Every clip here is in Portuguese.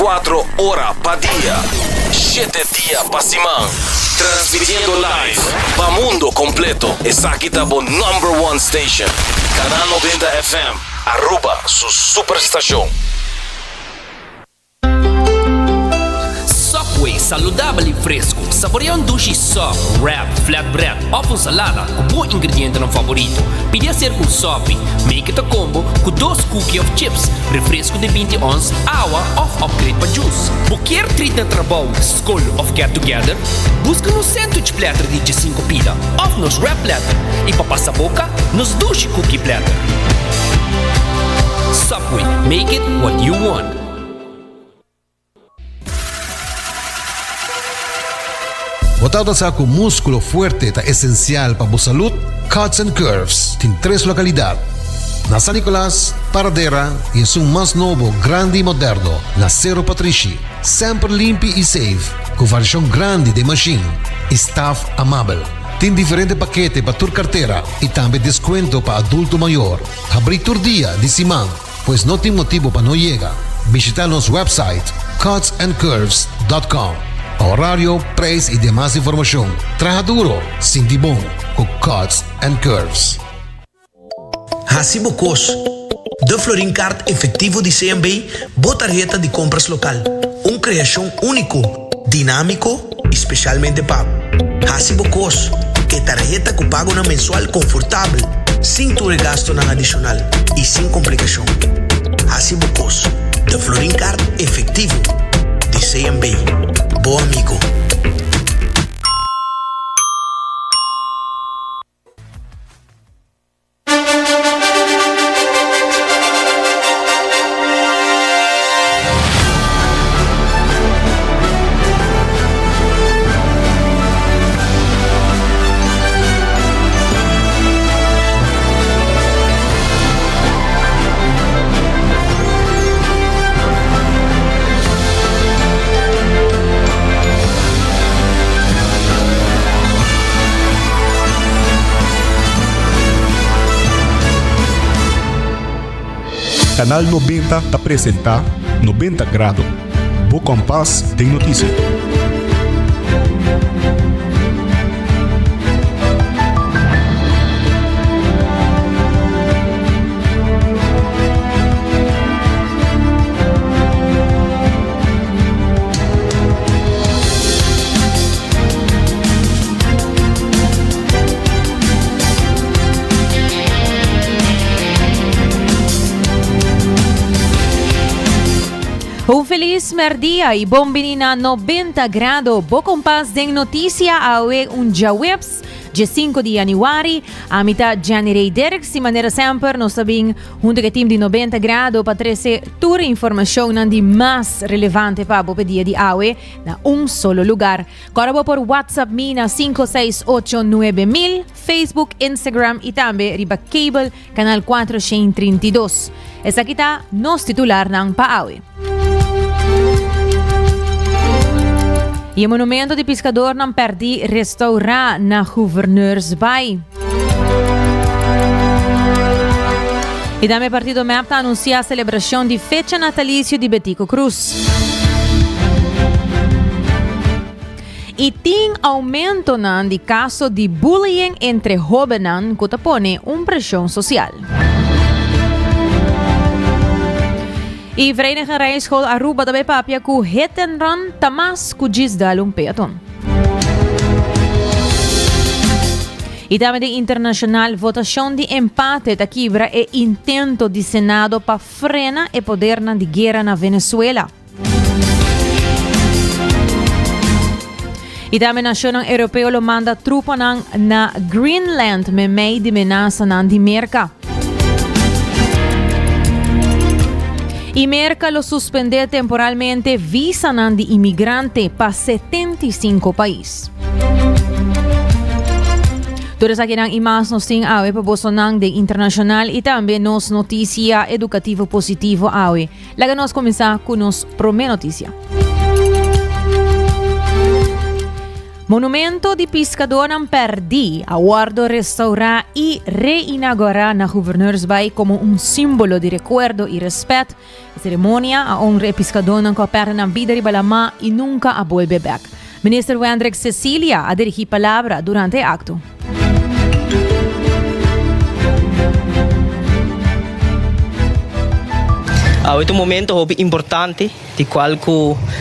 24 horas pa día, 7 días pa semana. Transmitiendo live pa mundo completo. Esa aquí está por number one station. Canal 90 FM. Aruba, su superestación. Subway, saudável e fresco. Saboreia um duche soft, wrap, flatbread, ou salada com bom ingrediente no favorito. Pide a ser com Subway. Make it a combo com 2 cookies of chips, refresco de 20 ons, água ou upgrade para juice. Qualquer treat na trabalho, school of get together, busca no sandwich platter de 5 pila, ou nos wrap platter. E para passar a boca, nos duche cookie platter. Subway, make it what you want. Botado sa com músculo fuerte ta esencial para a saúde, Cuts and Curves tem 3 localidades. Na San Nicolás, Paradera e é um mais novo, grande e moderno, na Cerro Patrici. Sempre limpo e safe, com variação grande de machine e staff amável. Tem diferentes paquetes para tua carteira e também desconto para adulto maior. Abrir todo dia de semana, pois não tem motivo para não chegar. Visitar nosso website cutsandcurves.com. Horário, preço e demais informação. Traja duro, sinti bom, com Cuts and Curves. Hasibo Cos, de Florin Card efetivo de CMB, boa tarjeta de compras local. Criação único, dinâmico, especialmente pago. Hasibo Cos, que tarjeta que pago na mensual confortável, sem tu gasto na adicional e sem complicação. Hasibo Cos, de Florin Card efetivo de CMB. Bom amigo. Canal 90 apresenta 90 Grado. Bo Compass tem notícia. Um feliz merdia e bom menina 90 grado. Bo Compass tem notícia awe dia webs dia 5 de januari a mitad janeiro direct de maneira sempre nós sabem junto com o time de 90 grado para trazer toda a informação de mais relevante para o dia de awe na solo lugar. Corabo por WhatsApp mi na 5689000, Facebook, Instagram e também riba cable canal 432. Essa aqui está nos titular ng paawe. E o monumento de pescador não perdi restaurar na Gouverneursbaai. E também o Partido MEPTA anuncia a celebração de fecha natalício de Betico Cruz. E tem aumento de caso de bullying entre jovens que tapone pressão social. E Vereniging Rijschool Aruba também papia ku hit and run tamas ku gisdalong peaton. E também de internacional votação de empate da quebra e intento de Senado para frenar o poder de guerra na Venezuela. E também a Nação Europeia lo manda trupa na Greenland me meio de amenaça de merca. E Merca lo suspende temporalmente visa de imigrante para 75 países. Todas aqui e mais nos tem awe para bolsonaro de internacional e também nos notícia educativa positivo awe. Laga nós começar com nos primeira notícia. Monumento di Piscador Perdi, aguardo restaurar y reinaugurar na Governeursbay como un símbolo de recuerdo y respeto. Ceremonia a honra Piscador que opera na vida de Balamá y nunca a vuelve back. Minister Wendrick Cecilia a dirigir palabra durante el acto. Este momento importante, de qual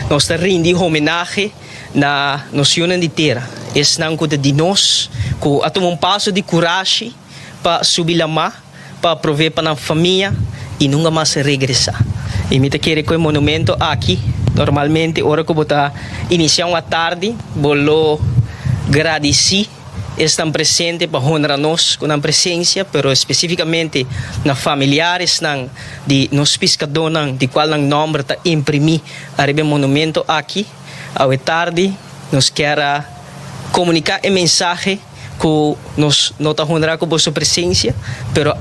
nós rendimos homenagem na nação inteira. Esse não é de nós, que a tomar passo de coragem para subir a mar, para prover para a família e nunca mais regressar. E me quero que o monumento aqui, normalmente, hora que eu vou iniciar uma tarde, vou agradecer estão presentes para honrar nós com a presença, pero especificamente na familiares de nos pescadores, de qual nome está imprimir arriba monumento aqui. À tarde, nós queremos comunicar a mensagem que nós não está honrar com vossa presença, pero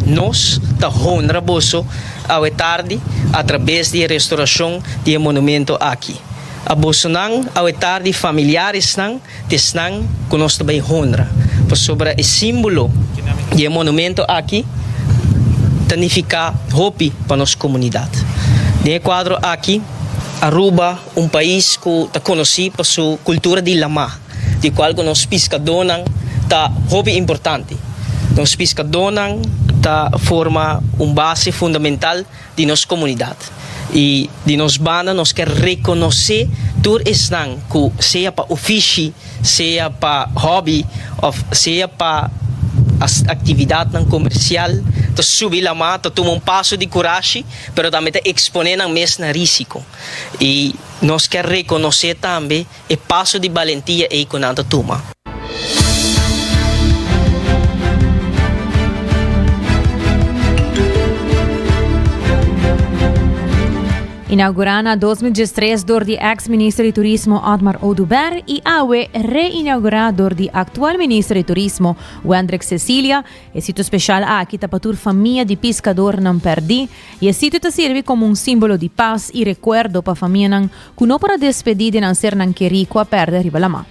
nós está honrar vosso à tarde através da restauração do monumento aqui. A Bolsonaro, ao tarde, familiares desnang que nós também honra. Sobre o símbolo do monumento aqui, significa hope para nossa comunidade. Nesse quadro aqui, Aruba, um país que está conhecido por sua cultura de lama, de qual nós pescadores está hope importante. Nós pescadores está forma base fundamental de nossa comunidade. E de nós banda nós quer reconhecer tudo isso que seja para ofício, seja para hobby, seja para as atividades comercial, to subir lá mais, to tomar passo de coragem, mas também te exponer ao mesmo risco. E nós quer reconhecer também o passo de valentia que nós toma. Inaugurana 2013 door de ex-minister de Turismo Otmar Oduber e reinaugurar door de atual minister de Turismo Wendrick Cecilia. E sítio especial aqui está para a família de pescador não perdi. E esse sítio serve como símbolo de paz e recuerdo para a família que não para despedir de não ser não querido a perder riba la mão.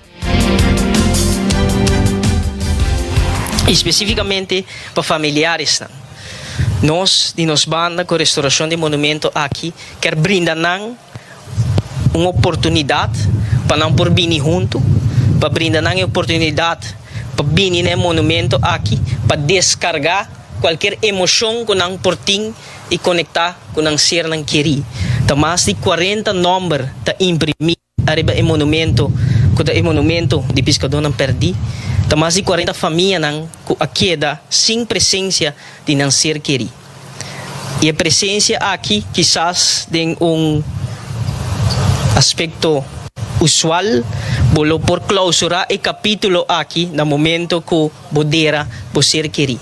Especificamente para familiares. Nós, de nos banda com a restauração de monumento aqui, quer brindar uma oportunidade para não por vir junto, para brindar uma oportunidade para vir no monumento aqui, para descarregar qualquer emoção que não por ti e conectar com não ser não querer. Tá mais de 40 números tá imprimir arriba o monumento, que o monumento de pescador não perdi. Tá mais de 40 famílias que aqui dá sem presença de não ser querer. E a presença aqui, quizás, tem aspecto usual, bolo por clausurar o capítulo aqui, no momento que bodera por ser querer.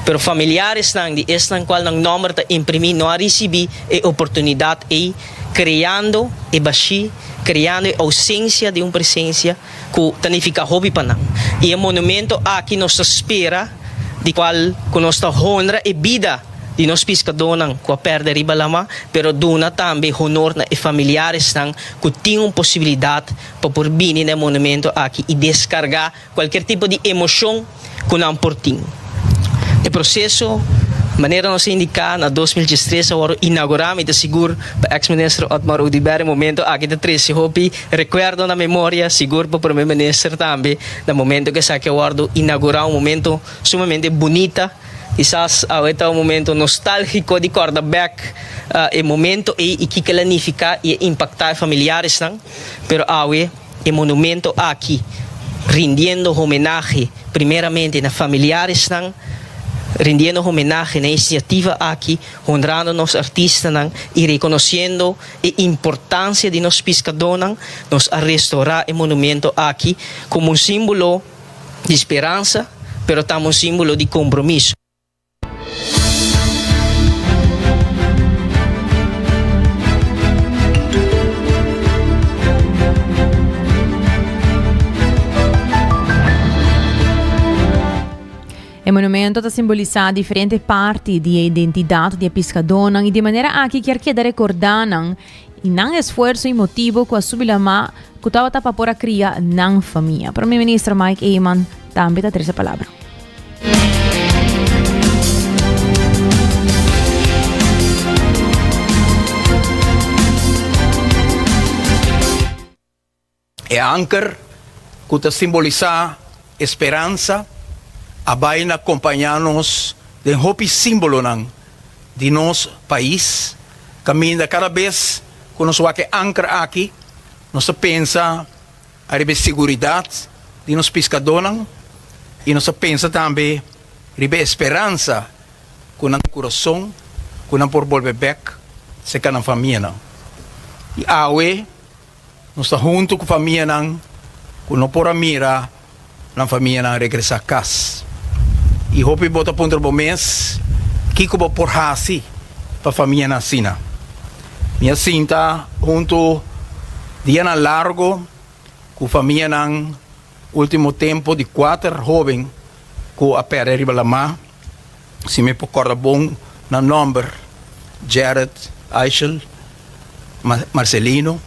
Pero familiares de este qual não número de imprimir não recebi a oportunidade de criando e baixi, criando a ausência de uma presença que significa hobby para nós. E o monumento aqui nos espera, de qual que nos honra e vida de nós pescadores que perde riba lama, pero dona também honor na familiares que tinham possibilidade para por vir no monumento aqui e descarregar qualquer tipo de emoção que não por ti. O processo, maneira nós indicar na 2013 agora inauguramos e seguro para ex-ministro Otmar Oduber momento aqui de 13 hopi recuerdo na memória seguro para o primeiro-ministro também no momento que sa que agora inaugurar momento sumamente bonita. Quizás este é momento nostálgico de quarterback, o momento e que planificar e impactar familiares, pero o monumento aqui, rendendo homenagem primeiramente na familiares, rendendo homenagem na iniciativa aqui, honrando nos artistas e reconhecendo a importância de nos pescadores, nos a restaurar o monumento aqui como símbolo de esperança, pero também símbolo de compromisso. O monumento está simbolizando diferentes partes da identidade de pescador e de maneira que quer que recordar e não esforço e motivo que a subilama kutawa ta papora cria ng família. Primeiro-Ministro Mike Eyman também ta terça palavra. É anchor que simboliza esperança, abay na acompanhar-nos de hopi símbolo de nosso país. Caminha cada vez que nós vamos anchor aqui, nós pensa a segurança de nos pescadores e nós pensa também a esperança com o coração, com o por volver back, se cada família. E awe nós estamos junto com a família, com não por a mira, na família regressar a casa. E hope bota ponto do mês, que como por hasi para a família na sina. Minha cinta junto dia na largo com a família na último tempo de 4 jovens com a pera riba lama. Se me recorda bom na número Jared, Aichel, Marcelino,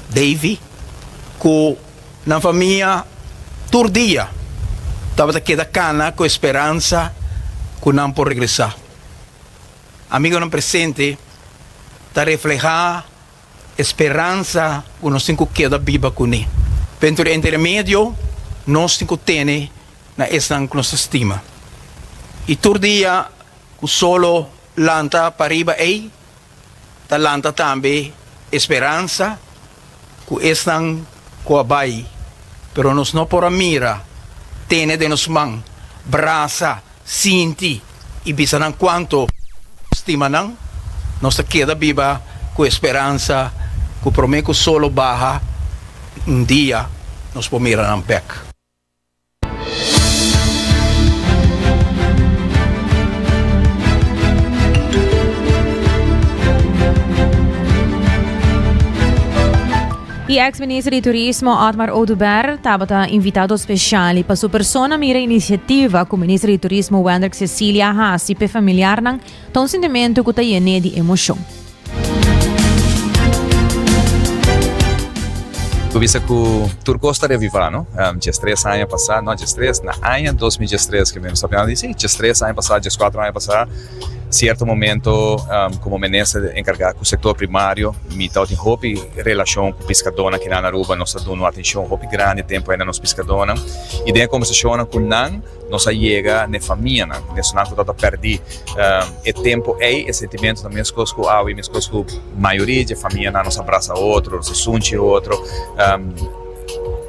Davy, que na família todo dia estava queda cana com esperança que não por regressar. Amigo no presente, está reflejar esperança que nós temos que queda viva com ele. Pentru intermédio, nós temos que ter na essa que nos estima. E todo dia, que solo lanta para riba aí, está lanta também esperança que estão com a bai, pero nós não por a mira, tene de nos mãos, braça, sinti, e bisa ng quanto estima nang, nós queda viva com esperança, que prometo solo baja, dia, nós pomira ng pek. E ex-ministro de Turismo Otmar Oduber estava invitado especial para sua persona mira iniciativa com o ministro de Turismo Wendrik Cecilia Hassi para familiar nang tom sentimento que está lleno de emoção. Visa que o Turco está revivando, dia 3 anos passado, não dia 3, na ano 2013 que nós sabemos dizer, dia 3 anos passado, dia 4 anos passado, certo momento como ministro encarregado com o setor primário, me dá uma hopi relação com pescadores que na Aruba nós damos uma atenção hopi grande tempo ainda nos pescadores e daí a conversação com nan nós chega na família, nós não podemos perder o tempo e sentimento da minha esposa com a minha esposa com a maioria da família nos abraça outro, se sunte outro.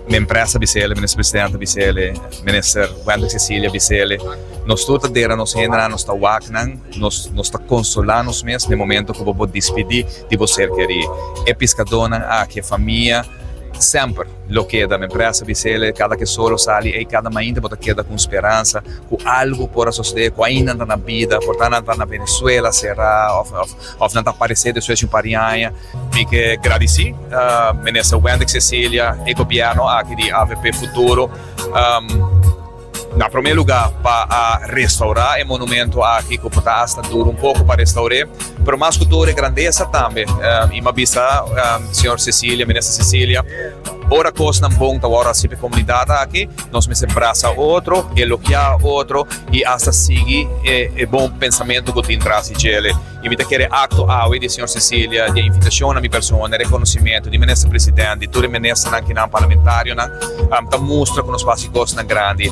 Minha empresa Bicele, ministro presidente Bicele, ministro Wendrik Cecilia Bicele, nós toda dera nos entra, nós está waknan, nós está consolando nos mesmos no momento que vou despedir de você querer. É pescadona, que família sempre lo queda, minha empresa Bicele, cada que solo sale e cada manhã pode queda com esperança, com algo por suceder, com ainda na vida, portanto na Venezuela será, ou não aparecer de sua parianha, e que agradeci, ministro Wendrik Cecilia e governo aqui de AVP Futuro, na primeiro lugar para restaurar o monumento aqui que está duro pouco para restaurar, mas mais que duro é grandeza também. E uma vista, senhor Cecília, ministra Cecília, ora coisa não bom da hora se a comunidade aqui, nós me abraça outro, elogiar outro e hasta seguir o bom pensamento que tem traz de ele. E me quer acto de senhor Cecília, de invitação a minha pessoa, reconhecimento de ministro presidente, de todo ministro aqui na parlamentário, da mostra que nós fazemos coisa grande.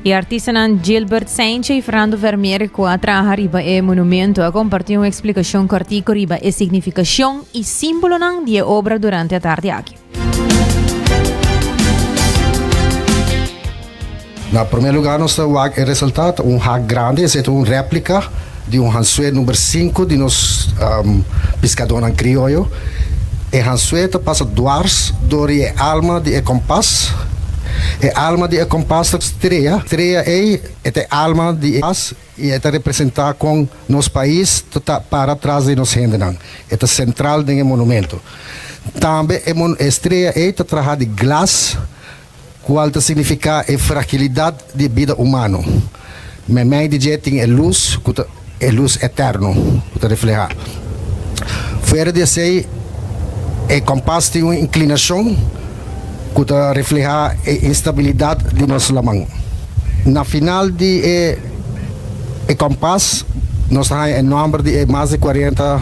E artista Gilbert Sainche e Fernando Vermeer que atraja riba e monumento a compartir uma explicação cortica riba e significação e símbolo de obra durante a tarde aqui. Na primeiro lugar, nós temos o resultado, hack grande, é uma réplica de hansué número 5 de nos pescadores criollo. E hansué passa duas, dori alma de compás. alma de compás estreia é alma de as e é representar com nos país para trás de nos renderam. É central do monumento. Também a estreia é trabalhar de glass, qual significa a fragilidade de vida humana. Mas mais de tem a luz eterno, que refleja. Fora de ser, o compás tem uma inclinação que refleja a instabilidade de nosso lamang. Na final de o compás, nós temos um número de mais de 40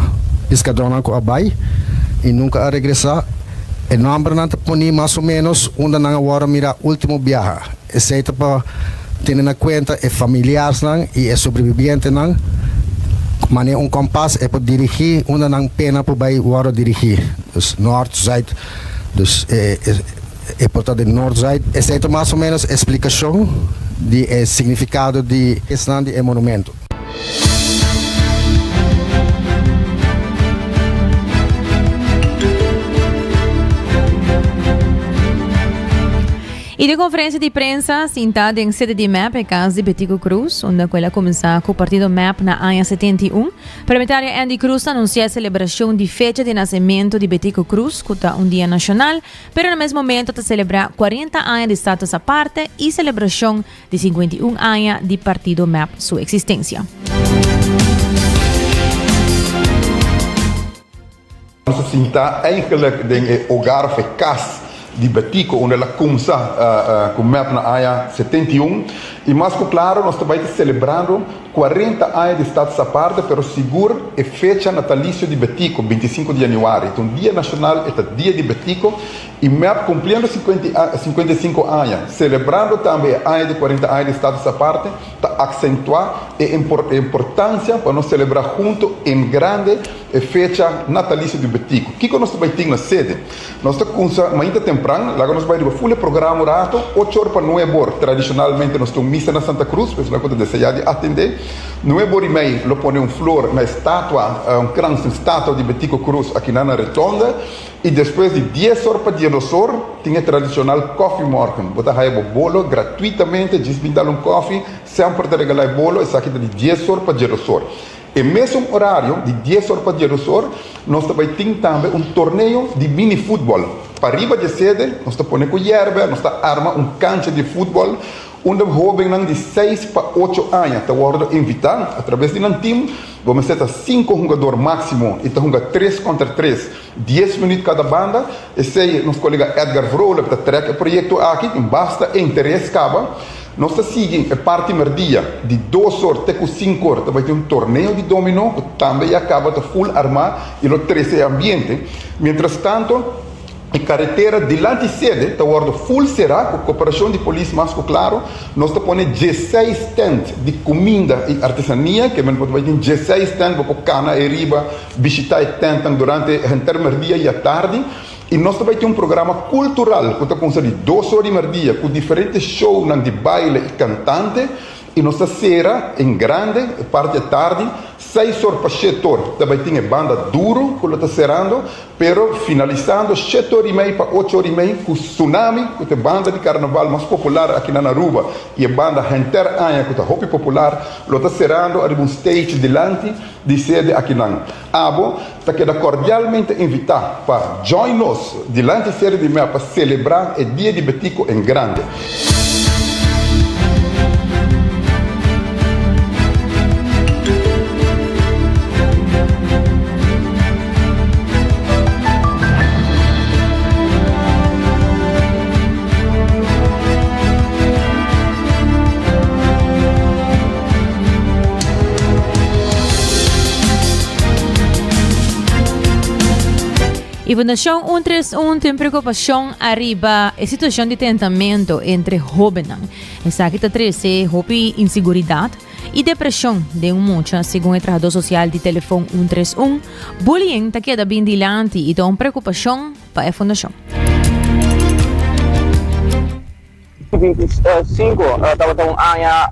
esquadrões que abai e nunca a regressar. O número não põe mais ou menos onde não agora mira último viagem. Exceto para ter em conta é familiares e é sobrevivente não. Mas compás é para dirigir onde não pena para vai agora dirigir. Dus norte, zuid, dus é portanto norte, zuid. Exceto mais ou menos explicação de significado de esse monumento. E de conferência de prensa, sentada em sede de MAP, é casa de Betico Cruz, onde ela começou com o partido MAP na ANHA 71. Parlamentária Andy Cruz anunciou a celebração de fecha de nascimento de Betico Cruz, que é um dia nacional, mas no mesmo momento está celebrar 40 anos de status à parte e celebração de 51 anos de partido MAP sua existência. Onze sinta eigenlijk den hogar fecas de Betico, onde ela começa com o MAP na ANHA 71. E mais claro, nós também estamos celebrando 40 anos de status à parte, pero seguro é fecha natalício de Betico, 25 de janeiro. Então, dia nacional é o dia de Betico. E MAP cumprindo 55 anos, celebrando também a de 40 anos de status à parte, para acentuar a importância para nós celebrar junto em grande a fecha natalício de Betico. O que nós também temos na sede? Nós estamos ainda temprano, lá nós vamos fazer o programa rato, 8 horas para 9 horas. Tradicionalmente, nós temos missa na Santa Cruz, mas nós podemos desejar de atender. 9 horas e meia, nós ponemos flor na estátua, uma estátua de Betico Cruz aqui na Retonda. E depois de 10 horas para dia do sol, tinha tradicional coffee morgen. Botar o bolo gratuitamente, desvendar coffee, sempre te regalar bolo, isso aqui de 10 horas para dia do sol. E mesmo horário, de 10 horas para dia do sol, nós também temos também torneio de mini futebol. Para arriba de sede, nós estamos com erva, nós estamos armando cancha de futebol, onde jovens de 6 para 8 anos estão invitados, através de um time, vamos ter 5 jogadores máximo, e estão 3 contra 3, 10 minutos cada banda. Esse é nosso colega Edgar Vrola, que está o projeto aqui, basta interesse, acaba. Nós seguimos a parte merdia, de 2 horas até 5 horas, vai ter um torneio de dominó, que também acaba de full armar, e o 13 ambiente. Mientras tanto, a carretera delante de sede está full será, com a cooperação de polícia mais claro, nós estamos pondo 16 stands de comida e artesania, que vai ter 16 stands para cana e riba, visitar o tent durante o intermedia e a tarde. E nós também temos programa cultural, que está com 2 horas de dia, com diferentes shows de baile e cantante. E nossa cera em grande, parte da tarde, 6 horas para 7 horas. Também tem banda duro, que está cerrando, pero finalizando 7 horas e meia para 8 horas e meia, com Tsunami, que é a banda de carnaval mais popular aqui na Naruba, e a banda Hunter Anha, que é a hobby popular, está cerrando, arriba um stage delante de sede aqui na Abo, está queda cordialmente invitar para join us, delante de sede de meia, para celebrar o dia de Betico em grande. E a Fundação 131 tem preocupação arriba a situação de tentamento entre jovens. Essa aqui está trazendo insegurança e depressão de muita, segundo o trabalhador social de telefone 131. Bullying está queda bem dilante e tem preocupação para a Fundação. 25 tahun aya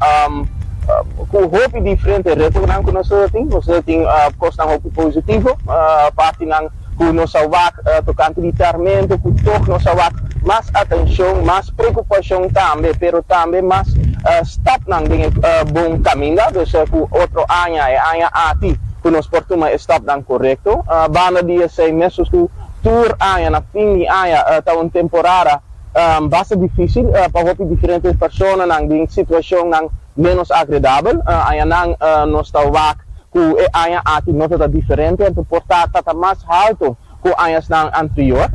com hope diferente retornar com nós tem costa hope positivo parte não com nossa vac tocante literalmente com toque nossa vac mais atenção, mais preocupação também, pero também mais stop nang ding bom caminho, dus ku outro anya ati ku nos portuma stop nang correcto. Bana dia sei mesos ku tour anya na fim de anya ta un temporada bastante difícil para diferentes pessoas nang ding situação nang menos agradável. Anya nang nos ta wak ku anya ati nota diferente, então portata ta mais alto ku ayas ng anterior,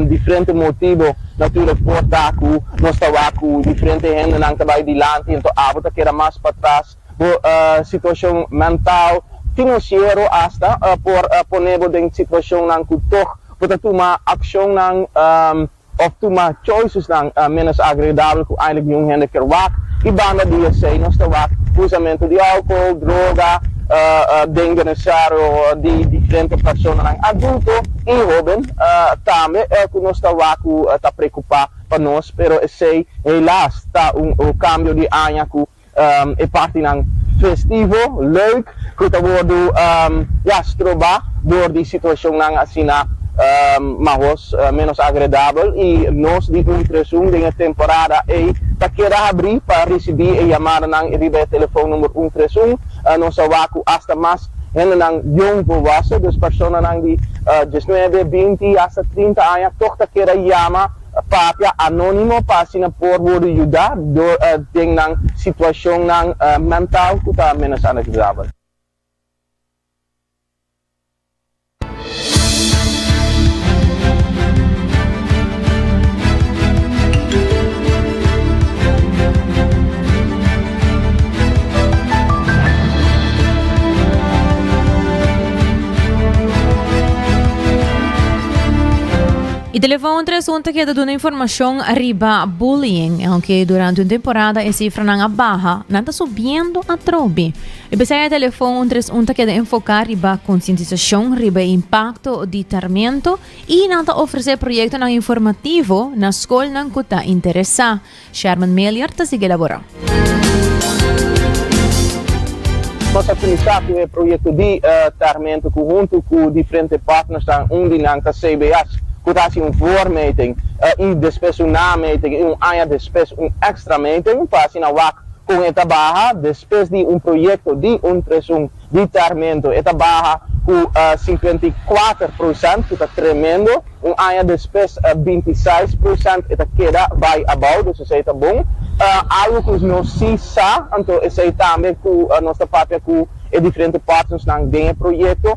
diferente motivo natuurlijk porta ku nos tawa ku diferente gente nang tabay dilante into abot kera mas patras situação mental financiero hasta por ponebo ding situação nang kutok puta tuma aksyon nang of tuma choices nang menos agradável ku eigenlijk yung gente kerwak ibana dia say nos tawa usamento de álcool, droga, de necessário de diferentes pessoas adulto e jovem também que nós está preocupado para nós, pero sei helaas está o cambio de ano que é parte ng festivo, leuk, que está worden stroba door die situação ng asina mas menos agradável e nós de impressão de temporada tá queira abrir para receber a chamada ng ribe telefone número 131 nós waku hasta mais ainda ng young volwassen dus personas ng di 19, 20 hasta 30 anos toch tá queira chama papia anônimo para sina por worden ajudar door ding ng situação ng mental que tá menos agradável. E telefone 31 que dá uma informação arriba bullying, aunque durante uma temporada a cifra não baixa, não está subindo a trobe. E pensei telefone 31 que dá enfocar arriba conscientização, arriba impacto de tratamento e não está oferecer projeto não informativo na escola não que está interessado. Sherman Melier está sigue elaborar. Nós começamos com o projeto de tratamento junto com diferentes partners onde não está CBS. Kutatie een voormeting, in después een nameting, een año después een extra meting, para na wak com esta baja, después de un proyecto de un presunto de tratamento, esta baja com 54%, que está tremendo, un año después 26%, esta queda vai abaixo, dus isso está bom. Algo que nós sim sa, então isso também com nossa parte com diferentes partners nang ding projeto.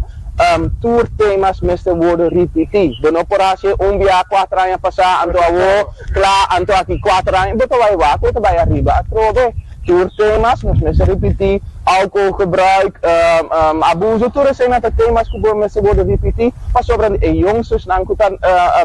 Tour temas meeste worden repetidos. De operatie dia 4 anos passar, anto awo, klaar, anto aqui 4 anos, beto vai wak, beto vai arriba, atrobe. Tour temas, nos meeste repetir, alcoholgebruik, abuso, tour zijn met de temas que meeste worden repetidos, maar sobre de jongsters, dan kutan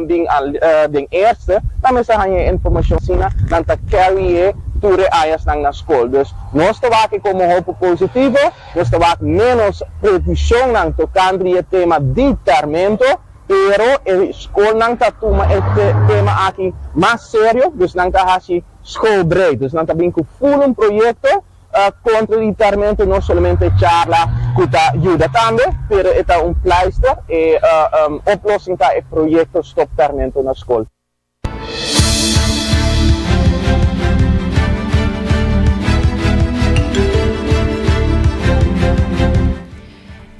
ding eerste, dan meeste gaan je informatie zien, dan ta carry ture ayas nang na school. Dus nós tawaki como hopo positivo, nós tawaki menos previsão nang tocando o tema de tratamento, pero a school nang tatuma este tema aqui mais sério, dus nang tahasi schoolbreed, dus nang tabing ko full projeto contra o tratamento, não somente charla que ajuda também, pero é pleister e oplossing ta e projeto stop tratamento na school.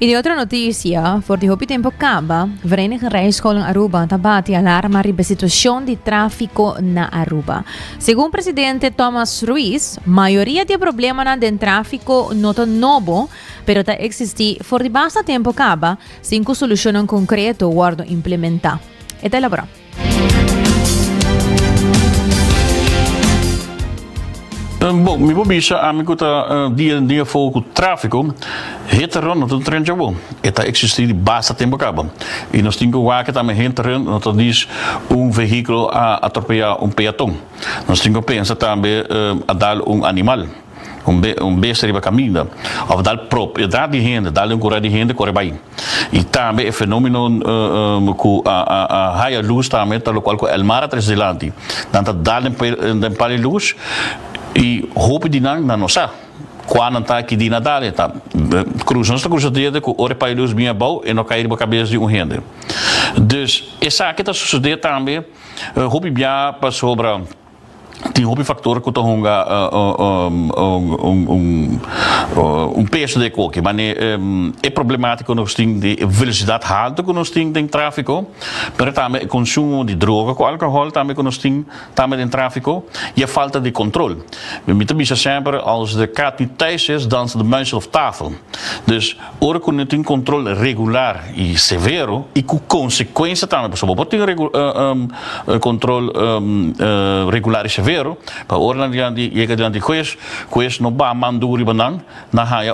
E de outra notícia, voor die hopi tempo acaba, Verenigde Rijscholen Aruba tabati alarma ribe situação de tráfico na Aruba. Segundo o presidente Thomas Ruiz, maioria de problema na den tráfico nota novo, pero ta existi for di basta tempo acaba, cinco solução concreto guardo implementar. Eta elabora. Bom, mi bisa amigo ta dia foco tráfico heteron no trem já bom. Eta existir basta tempo acaba. E nós temos que waken também heteron no to diz veículo a atropellar peatão. Nós temos que pensar também a dar animal. Besta riba caminho, of dal prop, e dá de renda, dá-lhe cura de renda, corre bem. E também é fenômeno que a raia luz também, tal qual que el mar atrás delante. Então dá-lhe para luz e roupa de na nossa. Quando está aqui de Nadal, está cruzando esta cruzadinha com ore para luz minha boa e não cair na cabeça de renda. Dus essa que está sucedendo também, hobby bia para sobre tem hobby factor que honga peso de qualquer, mas é problemático nós tem de velocidade alta que nós tem em tráfego, mas também consumo de droga com álcool também que nós tem também em tráfego e a falta de controle. We moeten bisa sempre als de kat niet thuis is, dansen de muizen op tafel. Dus ora que não tem controle regular e severo e com consequência também, por exemplo, tem controle regular e severo. Pa orang yang di juez no ba manduri banan na haya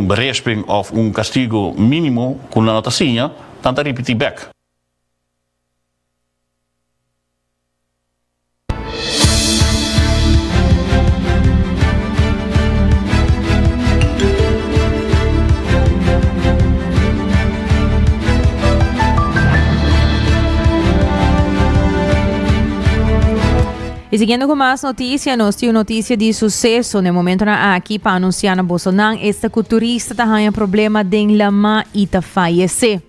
berisping of castigo mínimo com la notazinha tanta repetir back. E seguindo com mais notícias, nós temos notícia de sucesso no momento na aqui para anunciar na Bolsonaro esta turista está tendo problema de lama e está fallecer.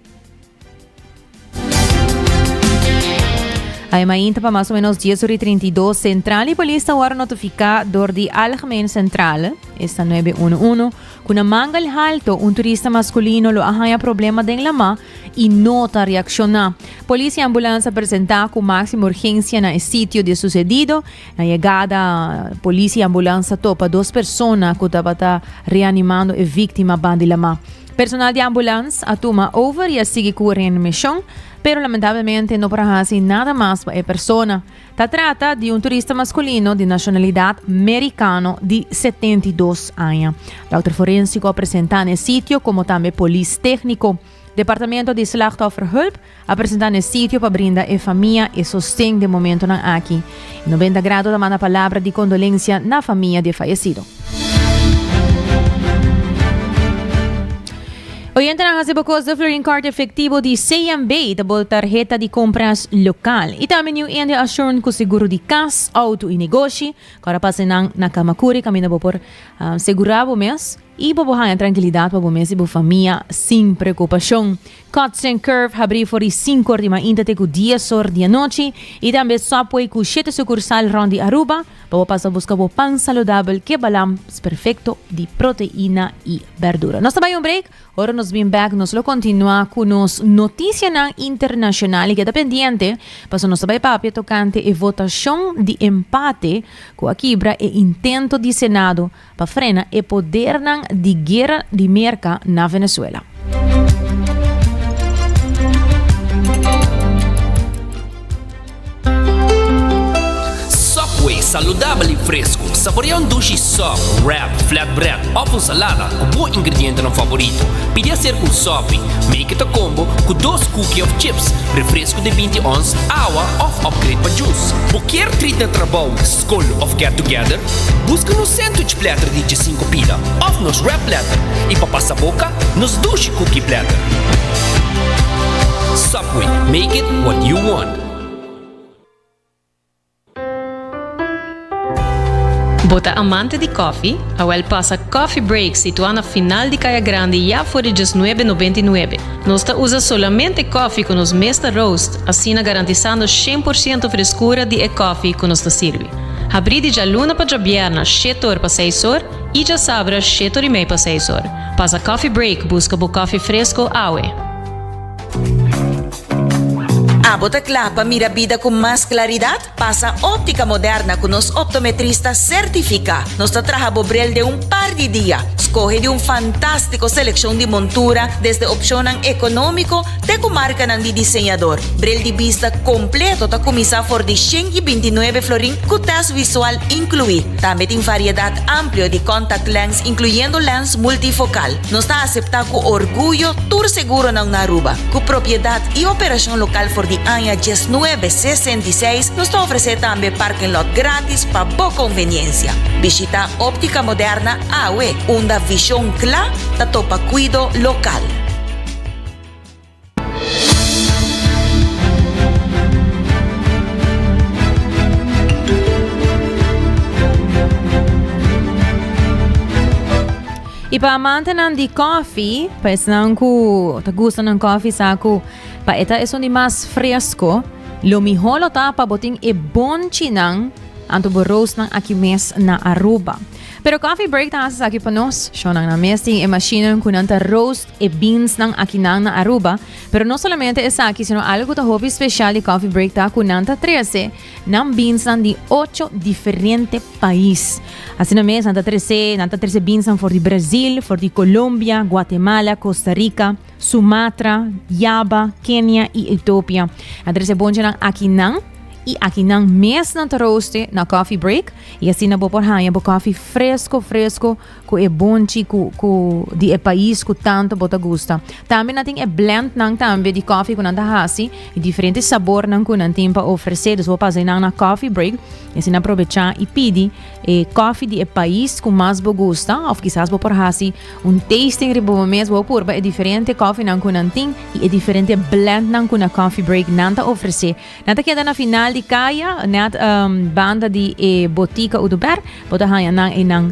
A mainta para mais ou menos 10:32 Central e Polícia agora notificar de Algemeen Central, esta 911, com a mangal alto turista masculino lo arranha problema de lama e nota reaccionar. Polícia e ambulância apresentar com máxima urgência no sítio de sucedido. Na chegada, polícia e ambulância topa 2 pessoas que estavam reanimando e vítima de lama. Personal de ambulância atuma over e a seguir com a reanimação, pero lamentavelmente não para assim nada mais para a pessoa. Se trata de turista masculino de nacionalidade americana de 72 anos. Doutor forensico apresenta no sítio como também polícia técnico. Departamento de Slachtofferhulp apresenta no sítio para brindar a família e sostém de momento na aqui. 90 graus da manda palavra de condolência na família de falecido. Hoy entran a Cibocos de Flooring Card efectivo de CMB da tarjeta de compras local. E também yung ende assurance com seguro de casa, auto e negócio. Para passar na Kamakuri, caminho por segurar o mês. E para botar tranquilidade para o mês e para a família sem preocupação. Cuts and Curve abriu por 5 horas de manhã até 10 horas de noite. E também só pode com 7 sucursal Rondi Aruba para passar a buscar o pão saudável que balance perfeito de proteína e verdura. Nós também break. Agora nós vamos back, nós lo continuar com nos notícias internacionais que está pendiente. Para nós também papel tocante e votação de empate com a quebra e intento de Senado para frenar e poder de guerra de merca na Venezuela. Subway, saudável e fresco. Saboreia dushi soft, wrap, flatbread, ou salada, com bom ingrediente no favorito. Pide a ser com sopi, make it a combo com 2 cookies of chips, refresco de 20 ons, água of upgrade para juice. Qualquer treat na trabalho, school of get together, busca no sandwich platter de 5 pila, of nos wrap platter, e para passar boca, nos dushi cookie platter. Subway, make it what you want. Bota amante de coffee, a passa Coffee Break situado na final de Caia Grande já for de 19,99. Nós usa solamente coffee com os Mesta Roast, assim garantizando 100% frescura de coffee que nos serve. Abri de luna para viernes, 7 horas para 6 horas, e já sabra 7 horas e meia para 6 horas. Passa Coffee Break, busca o coffee fresco, aue. Bota clapa, mira vida com mais claridade? Passa óptica moderna com nos optometristas certifica. Nos traja bobrel de par de dias. Escoge de fantástico seleção de montura, desde opção econômico até com marca de desenhador. Brel de vista completo tá começar por de 129 florin com teste visual incluído. Também tem variedade ampla de contact lens, incluyendo lens multifocal. Nos está aceptar com orgulho tour seguro na Aruba. Com propriedade e operação local por de Anya 1966 nos oferece também parking lot grátis para boa conveniência. Visita Óptica Moderna AUE, uma visão clara da topa cuido local. E pa amante ng di coffee, pues nang ku tagusto ng coffee sa ako, pa ita es un mas fresco, lumiholo ta pabuting ibonchi ng antubo roast ng akimes na Aruba. Pero coffee break ta sa akipanos, siya nang namesting machine kunanta roast beans ng akinang na Aruba. Pero no solamente es aquí, sino algo ta hobby special di coffee break ta kunanta 13 ng beans ng di 8 diferente país. Así na mes, nanta 13 beans ng for di Brazil, for di Colombia, Guatemala, Costa Rica, Sumatra, Java, Kenya e Ethiopia. Ang 13 bonche ng akinang e aqui ng mes ng roaste na coffee break e assim na boporhaya bo coffee fresco ku e bonchi ku di e país ku tanto bota gusta. Também nating e blend ng tambe di coffee ku nanta hasi e diferente sabor ng ku nantim pa oferecer so pasay nang na coffee break e assim na aprovechar e pidi e coffee di e país ku mas bo gusta of quizás bo por hasi un tasting ribo mes bo purba e diferente coffee ng ku nanting e diferente blend ng ku na coffee break nanta oferecer. Nanta queda na final di kaya net banda di botica uduber botahaya nang inang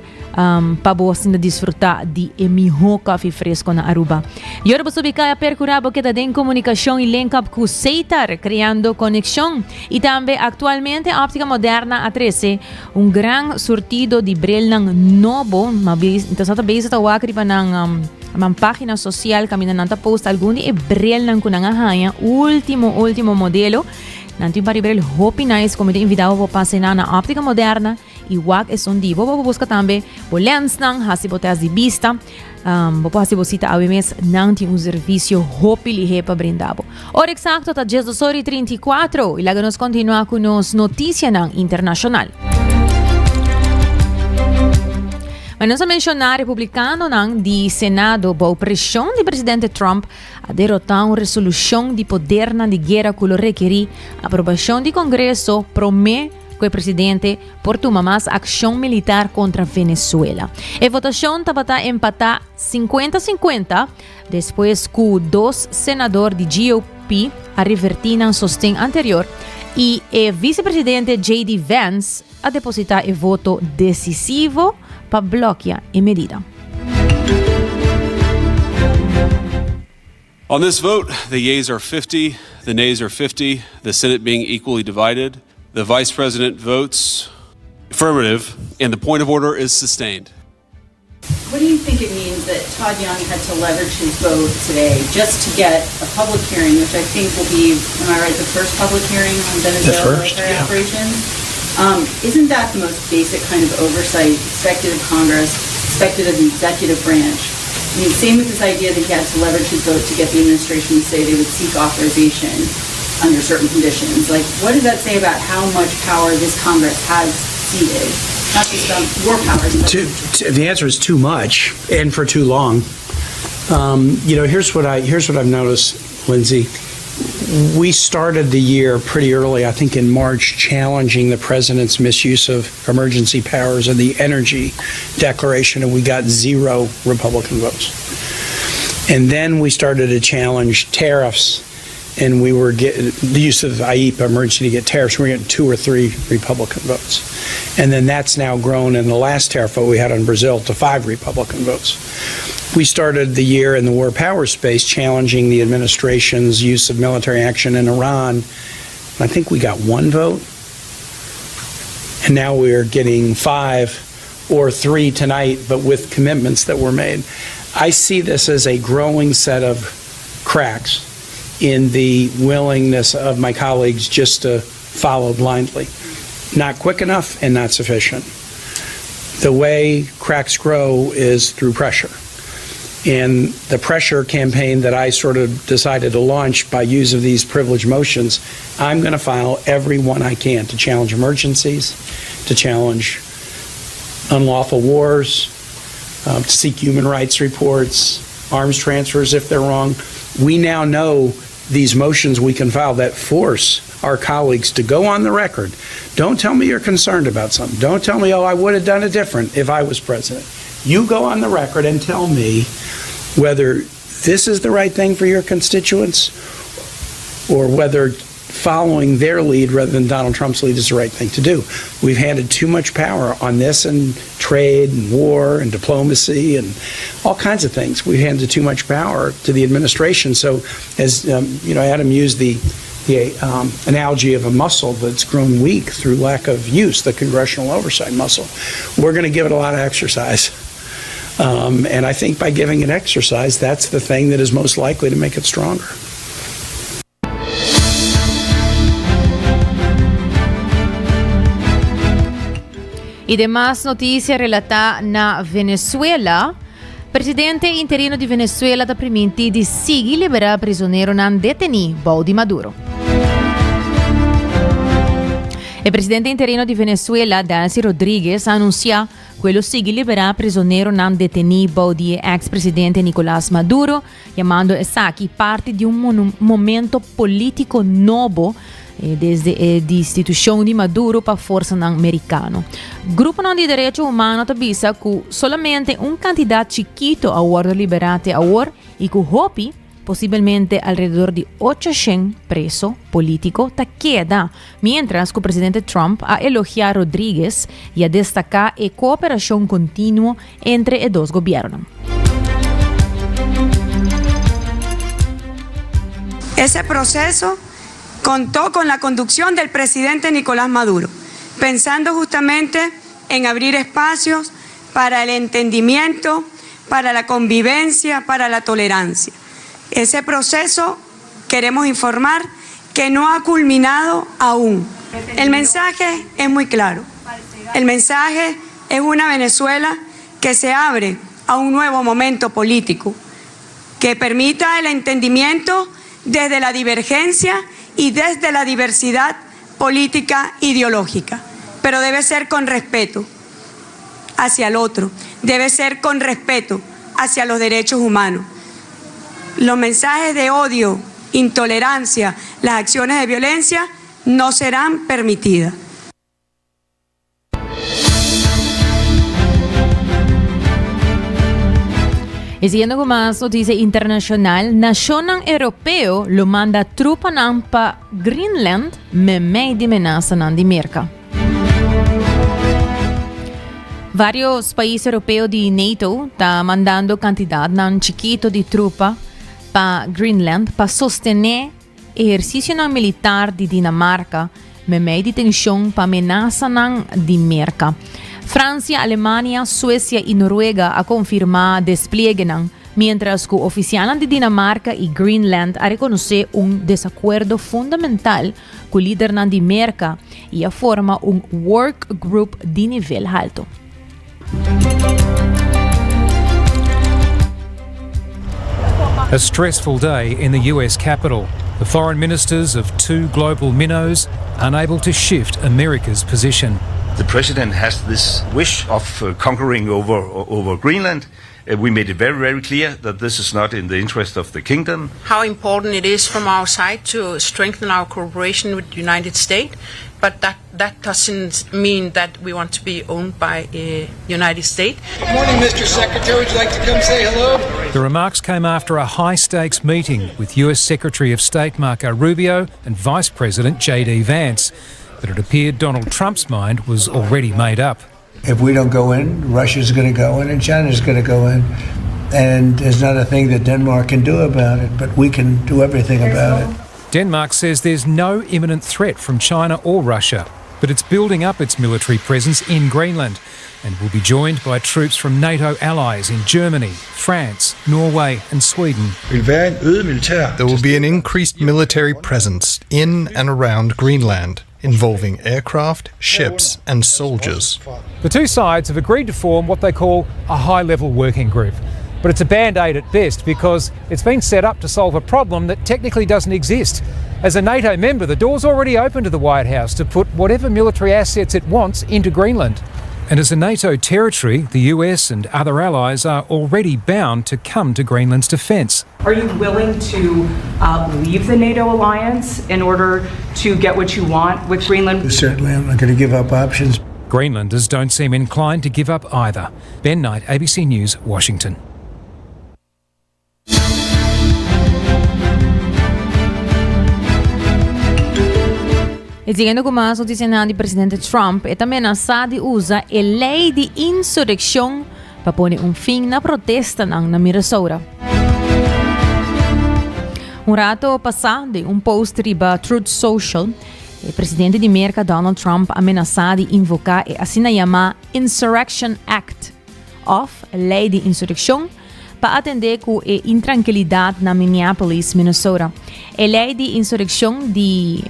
pabos na disfrutar di miho coffee fresco na Aruba. Yora bosubi kaya percurabo kita den komunikasyon e link up ku Seitar creando conexión e tambe actualmente óptica moderna a 13 un gran surtido di brel ng nobo mabilis então sa base ta wakri pa ng ang página social kami na nanta post alguni e brel ng kunangahaya último modelo nanti baribrel hopi nice como de invitado po pasena na óptica moderna e wag es un divo bo busca tambe bo lens nang hasibotas di vista bo hasibosita awemes nang ti un servicio hopi lihe pa brindabo. Ora exacto ta 18:34 e laga nos continua con nos noticia nang internacional. Mas não se mencionar republicano ng di Senado ba pressão de presidente Trump a derrotar uma resolução de poder na de guerra que requeri aprovação de Congresso promete que o presidente por tomar mais ação militar contra Venezuela. A votação estava empatar 50-50 depois que dois senadores de GOP a revertir na sostém anterior e o vice-presidente J.D. Vance a depositar o voto decisivo para bloquear a medida. On this vote, the yeas are 50, the nays are 50, the Senate being equally divided. The Vice President votes affirmative, and the point of order is sustained. What do you think it means that Todd Young had to leverage his vote today just to get a public hearing, which I think will be, am I right, the first public hearing on Venezuela military operations? Isn't that the most basic kind of oversight expected of Congress, expected of the executive branch? I mean, same with this idea that he had to leverage his vote to get the administration to say they would seek authorization under certain conditions. Like, what does that say about how much power this Congress has ceded? Not just war power. The answer is too much and for too long. Here's what I've noticed, Lindsay. We started the year pretty early, I think in March, challenging the president's misuse of emergency powers and the energy declaration, and we got 0 Republican votes. And then we started to challenge tariffs, and we were getting the use of IEPA, emergency to get tariffs, we were getting 2 or 3 Republican votes. And then that's now grown in the last tariff vote we had on Brazil to 5 Republican votes. We started the year in the war power space challenging the administration's use of military action in Iran. I think we got 1 vote. And now we're getting 5 or 3 tonight, but with commitments that were made. I see this as a growing set of cracks in the willingness of my colleagues just to follow blindly. Not quick enough and not sufficient. The way cracks grow is through pressure. And the pressure campaign that I sort of decided to launch by use of these privilege motions, I'm going to file every one I can to challenge emergencies, to challenge unlawful wars, to seek human rights reports, arms transfers if they're wrong. We now know these motions we can file that force our colleagues to go on the record. Don't tell me you're concerned about something. Don't tell me, I would have done it different if I was president. You go on the record and tell me whether this is the right thing for your constituents or whether following their lead rather than Donald Trump's lead is the right thing to do. We've handed too much power on this and trade and war and diplomacy and all kinds of things. We've handed too much power to the administration. So as Adam used the analogy of a muscle that's grown weak through lack of use, the congressional oversight muscle. We're going to give it a lot of exercise. And I think by giving it exercise, that's the thing that is most likely to make it stronger. Y demás noticia relata na Venezuela. Presidente interino di Venezuela da permiti di sigi libera prigioniero nan deteni Baudi Maduro. Il presidente interino di Venezuela, Delcy Rodriguez, annuncia quello sigi libera prigioniero nan deteni Baudi ex-presidente Nicolás Maduro, chiamando Esaki parte di un momento politico nuovo desde di istituição de Maduro para a força americana. Grupo não de direito humano avisa que solamente candidato chiquito agora liberado agora e que hopi possibilmente alrededor de 800 presos políticos ta queda, mientras que o presidente Trump a elogiar Rodríguez e a destacar a cooperação contínua entre os dois governos. Ese proceso contó con la conducción del presidente Nicolás Maduro, pensando justamente en abrir espacios para el entendimiento, para la convivencia, para la tolerancia. Ese proceso, queremos informar, que no ha culminado aún. El mensaje es muy claro. El mensaje es una Venezuela que se abre a un nuevo momento político, que permita el entendimiento desde la divergencia y desde la diversidad política ideológica, pero debe ser con respeto hacia el otro, debe ser con respeto hacia los derechos humanos. Los mensajes de odio, intolerancia, las acciones de violencia no serán permitidas. Y siguiendo con más noticia internacional, Nación Europeo lo manda tropa para Greenland, me de amenaza de merca. Varios países europeos de NATO están mandando cantidad chiquito de tropa para Greenland para sostener ejercicio militar de Dinamarca, me de tensión para amenaza de merca. Francia, Alemania, Suecia y Noruega han confirmado despliegue, mientras que oficiales de Dinamarca y Greenland han reconocido un desacuerdo fundamental con el líder de merca y ha formado un work group de nivel alto. A stressful day in the US Capitol. The foreign ministers of two global minnows unable to shift America's position. The president has this wish of conquering over Greenland. We made it very, very clear that this is not in the interest of the kingdom. How important it is from our side to strengthen our cooperation with the United States, but that doesn't mean that we want to be owned by the United States. Good morning, Mr. Secretary. Would you like to come say hello? The remarks came after a high-stakes meeting with US Secretary of State Marco Rubio and Vice President J.D. Vance. But it appeared Donald Trump's mind was already made up. If we don't go in, Russia's going to go in and China's going to go in. And there's not a thing that Denmark can do about it, but we can do everything about it. Denmark says there's no imminent threat from China or Russia, but it's building up its military presence in Greenland and will be joined by troops from NATO allies in Germany, France, Norway and Sweden. There will be an increased military presence in and around Greenland, involving aircraft, ships and soldiers. The two sides have agreed to form what they call a high-level working group. But it's a band-aid at best because it's been set up to solve a problem that technically doesn't exist. As a NATO member, the door's already open to the White House to put whatever military assets it wants into Greenland. And as a NATO territory, the US and other allies are already bound to come to Greenland's defence. Are you willing to leave the NATO alliance in order to get what you want with Greenland? Certainly, I'm not going to give up options. Greenlanders don't seem inclined to give up either. Ben Knight, ABC News, Washington. E siguiendo con más noticias del presidente Trump, también amenaza de usar la ley de insurrección para poner un fin a la protesta en Minnesota. Un rato pasado, de un post riba Truth Social, el presidente de América Donald Trump amenazó de invocar el así llamado Insurrection Act of Ley de Insurrección para atender con la intranquilidad en Minneapolis, Minnesota. La ley de insurrección de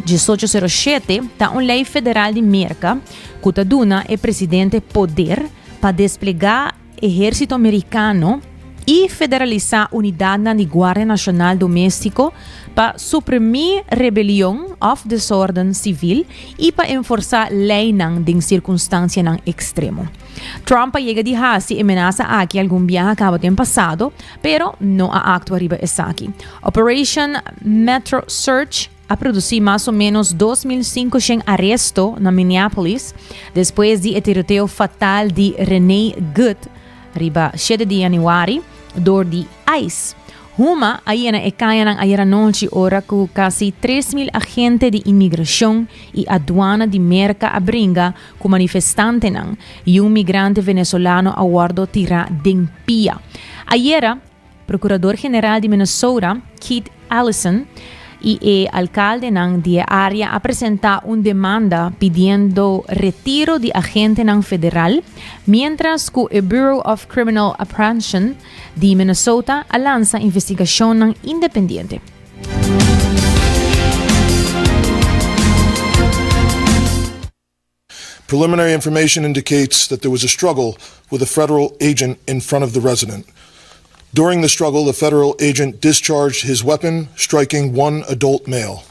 1807 está una ley federal de América que da al presidente poder para desplegar ejército americano y federalizar unidad de Guardia Nacional Doméstico para suprimir rebelión o desorden civil y para enforzar ley en circunstancias extremo. Trump llega a decir que amenaza aquí algún viaje acaba de pasado, pero no ha actuado arriba aquí. Operation Metro Search ha producido más o menos 2.500 arrestos en Minneapolis después del tiroteo fatal de Renee Good, arriba 7 de januari, door de ICE. Huma ayer anoche ora con casi 3.000 agentes de inmigración y aduana de América abringa con manifestantes y un migrante venezolano a guardo tira de pia. Ayer, procurador general de Minnesota, Keith Allison, y el alcalde de área ha presentado una demanda pidiendo retiro de agente federal, mientras que el Bureau of Criminal Apprehension de Minnesota lanza investigación independiente. Preliminary information indicates that there was a struggle with a federal agent in front of the resident. During the struggle, the federal agent discharged his weapon, striking one adult male.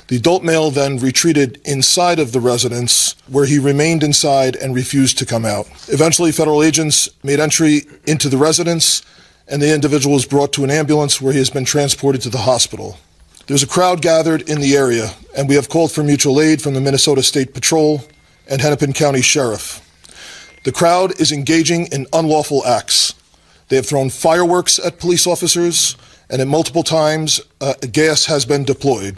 The adult male then retreated inside of the residence, where he remained inside and refused to come out. Eventually, federal agents made entry into the residence, and the individual was brought to an ambulance where he has been transported to the hospital. There's a crowd gathered in the area, and we have called for mutual aid from the Minnesota State Patrol and Hennepin County Sheriff. The crowd is engaging in unlawful acts. They have thrown fireworks at police officers, and at multiple times, gas has been deployed.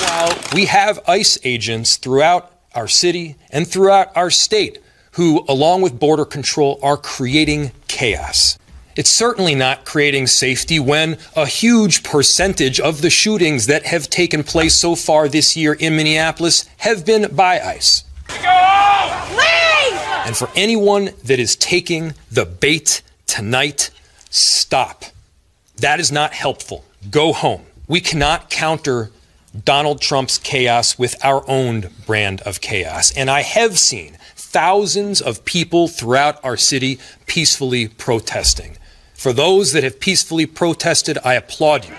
While we have ICE agents throughout our city and throughout our state who, along with Border Control, are creating chaos. It's certainly not creating safety when a huge percentage of the shootings that have taken place so far this year in Minneapolis have been by ICE. And for anyone that is taking the bait tonight, stop. That is not helpful. Go home. We cannot counter Donald Trump's chaos with our own brand of chaos. And I have seen thousands of people throughout our city peacefully protesting. For those that have peacefully protested, I applaud you.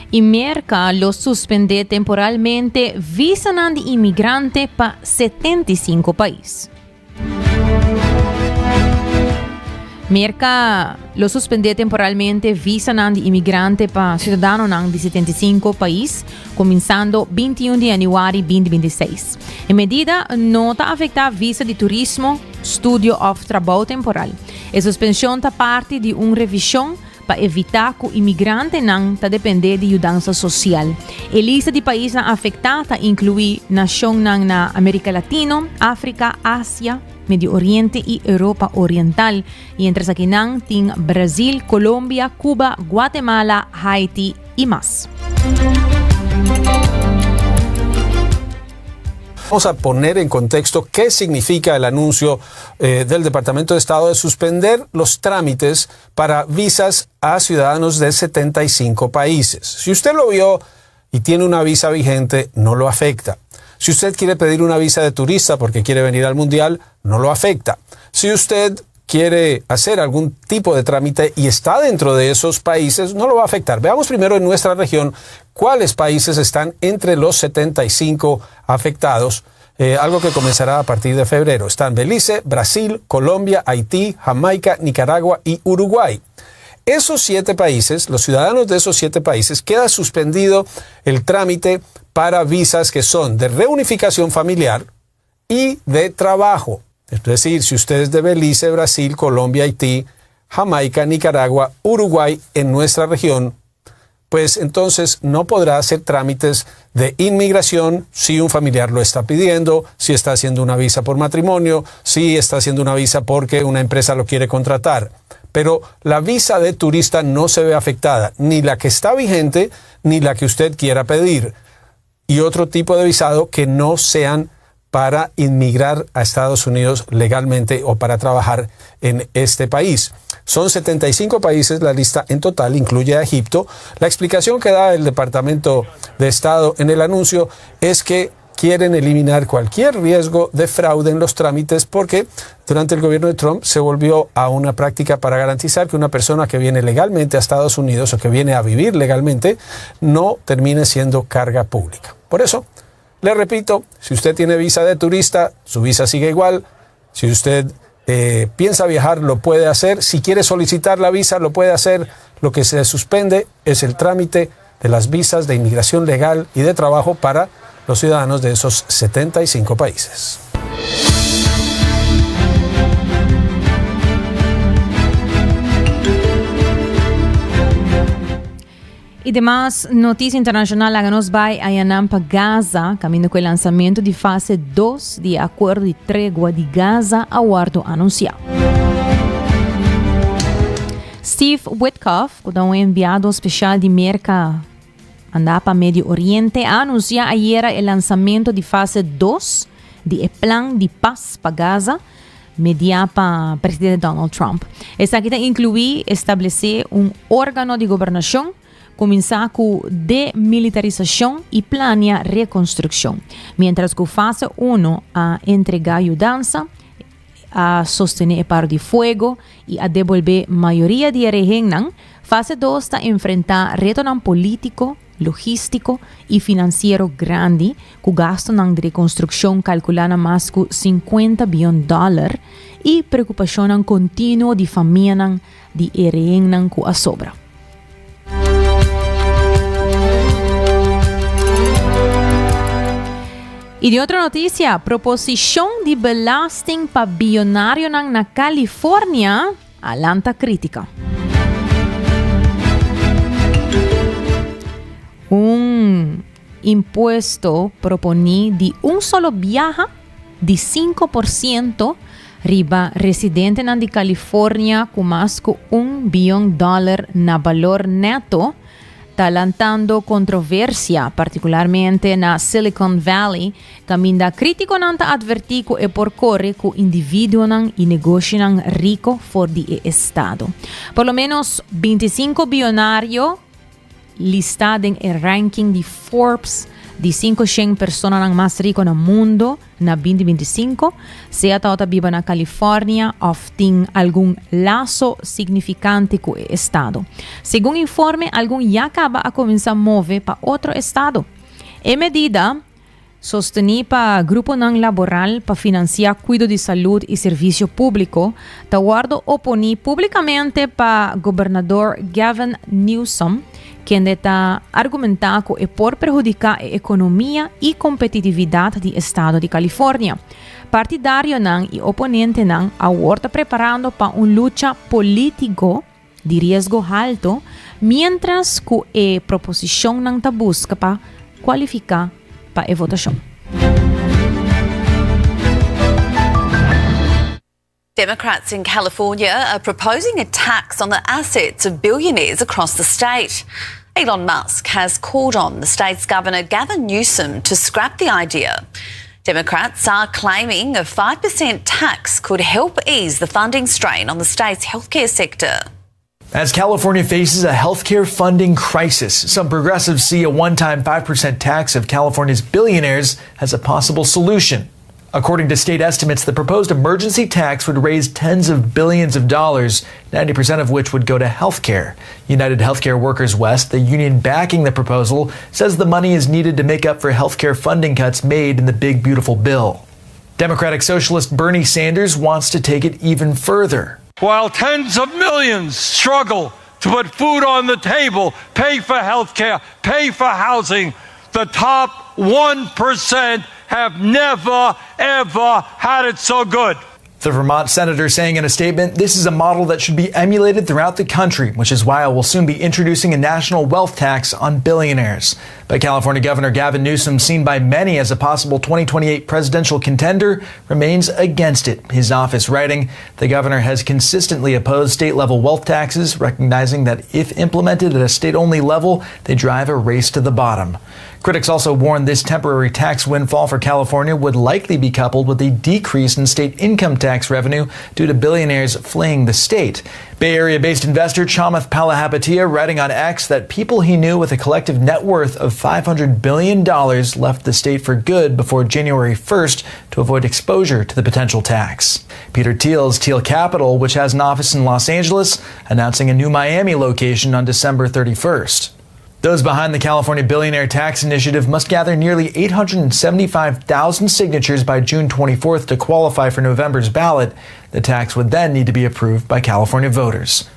Y América lo suspende temporalmente visa de inmigrante para 75 países. América lo suspende temporalmente visa de inmigrante para ciudadanos de 75 países, comenzando 21 de januari 2026. En medida no está afectada visa de turismo, estudio o trabajo temporal. La suspensión está parte de una revisión para evitar que imigrantes não depender de ajuda social. A lista de países afetados inclui nações na América Latina, África, Ásia, Medio Oriente e Europa Oriental. E entre aqui tem Brasil, Colômbia, Cuba, Guatemala, Haití e mais. Vamos a poner en contexto qué significa el anuncio del Departamento de Estado de suspender los trámites para visas a ciudadanos de 75 países. Si usted lo vio y tiene una visa vigente, no lo afecta. Si usted quiere pedir una visa de turista porque quiere venir al Mundial, no lo afecta. Si usted quiere hacer algún tipo de trámite y está dentro de esos países, no lo va a afectar. Veamos primero en nuestra región cuáles países están entre los 75 afectados, algo que comenzará a partir de febrero. Están Belice, Brasil, Colombia, Haití, Jamaica, Nicaragua y Uruguay. Esos 7 países, los ciudadanos de esos 7 países, queda suspendido el trámite para visas que son de reunificación familiar y de trabajo. Es decir, si usted es de Belice, Brasil, Colombia, Haití, Jamaica, Nicaragua, Uruguay, en nuestra región, pues entonces no podrá hacer trámites de inmigración si un familiar lo está pidiendo, si está haciendo una visa por matrimonio, si está haciendo una visa porque una empresa lo quiere contratar. Pero la visa de turista no se ve afectada, ni la que está vigente, ni la que usted quiera pedir. Y otro tipo de visado que no sean para inmigrar a Estados Unidos legalmente o para trabajar en este país. Son 75 países, la lista en total incluye a Egipto. La explicación que da el Departamento de Estado en el anuncio es que quieren eliminar cualquier riesgo de fraude en los trámites porque durante el gobierno de Trump se volvió a una práctica para garantizar que una persona que viene legalmente a Estados Unidos o que viene a vivir legalmente no termine siendo carga pública. Por eso, le repito, si usted tiene visa de turista, su visa sigue igual. Si usted piensa viajar, lo puede hacer. Si quiere solicitar la visa, lo puede hacer. Lo que se suspende es el trámite de las visas de inmigración legal y de trabajo para los ciudadanos de esos 75 países. Y demás noticia internacional, háganos by Ayanampa Gaza, camino con el lanzamiento de fase 2 de acuerdo de tregua de Gaza, aguardo anunciado. Steve Witkoff, un enviado especial de Merca andar para Medio Oriente, anunció ayer el lanzamiento de fase 2 del plan de paz para Gaza, mediado para presidente Donald Trump. Esta quita incluye establecer un órgano de gobernación, comenzar con demilitarización y planear reconstrucción, mientras que fase 1 a entregar ayudanza, a sostener el paro de fuego y a devolver mayoría de región. Fase 2 está enfrentar reto político, logístico y financiero grande, con gasto de reconstrucción calculada más de $50 billones y preocupación continua de familia de región que a sobra. Y de otra noticia, proposición de belasting para billonario en California, alanta crítica. Un impuesto proponí de un solo viaje de 5% riba residente de California con más de $1 billón na valor neto, talantando controversia, particularmente en Silicon Valley, caminda crítico nanta advertir que por corre que individuos y negocios ricos for the Estado. Por lo menos 25 billonarios listados en el ranking de Forbes de 500 personas más ricas en el mundo en 2025, sea toda viva en California o tienen algún lazo significante con el Estado. Según informe, algún ya acaba a comenzar a mover para otro Estado. En medida, sostener para grupo non laboral para financiar cuidado de salud y servicio público, Tawardo oponí públicamente para gobernador Gavin Newsom, quien está argumentando que por perjudicar la economía y competitividad del Estado de California. Partidario y oponente ahora preparando para una lucha político de riesgo alto, mientras que la proposición busca para cualificar para la votación. Democrats in California are proposing a tax on the assets of billionaires across the state. Elon Musk has called on the state's Governor Gavin Newsom to scrap the idea. Democrats are claiming a 5% tax could help ease the funding strain on the state's healthcare sector. As California faces a healthcare funding crisis, some progressives see a one-time 5% tax of California's billionaires as a possible solution. According to state estimates, the proposed emergency tax would raise tens of billions of dollars, 90% of which would go to healthcare. United Healthcare Workers West, the union backing the proposal, says the money is needed to make up for healthcare funding cuts made in the big, beautiful bill. Democratic Socialist Bernie Sanders wants to take it even further. While tens of millions struggle to put food on the table, pay for healthcare, pay for housing, the top 1% have never, ever had it so good. The Vermont senator saying in a statement, this is a model that should be emulated throughout the country, which is why I will soon be introducing a national wealth tax on billionaires. But California Governor Gavin Newsom, seen by many as a possible 2028 presidential contender, remains against it. His office writing, the governor has consistently opposed state-level wealth taxes, recognizing that if implemented at a state-only level, they drive a race to the bottom. Critics also warned this temporary tax windfall for California would likely be coupled with a decrease in state income tax revenue due to billionaires fleeing the state. Bay Area-based investor Chamath Palihapitiya writing on X that people he knew with a collective net worth of $500 billion left the state for good before January 1st to avoid exposure to the potential tax. Peter Thiel's Thiel Capital, which has an office in Los Angeles, announcing a new Miami location on December 31st. Those behind the California Billionaire Tax Initiative must gather nearly 875,000 signatures by June 24th to qualify for November's ballot. The tax would then need to be approved by California voters.